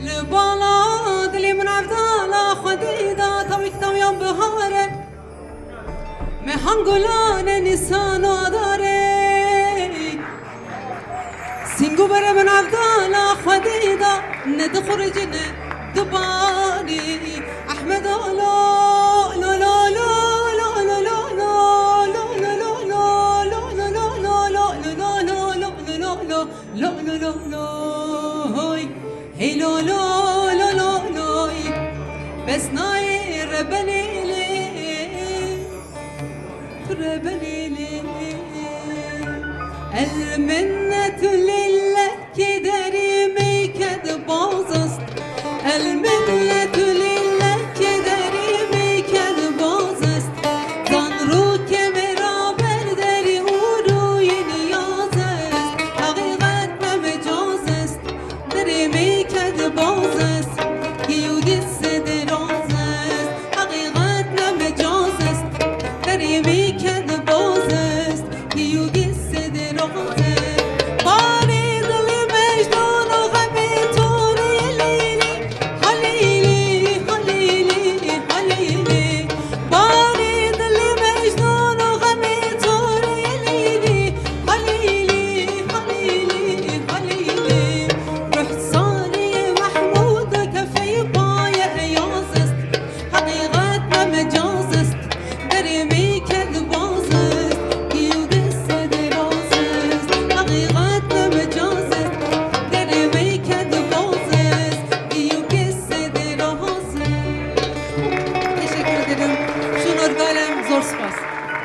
لبالاد اللي من عبدالله خديدة تويك تويا بهارة مهنقولان نسان داري سينجو بره من عبدالله خديدة ندخل جنة دباني أحمد لا لا لا لا لا لا هي لو لو لو لو لو بس ناي ربني لي ربني لي المنة لي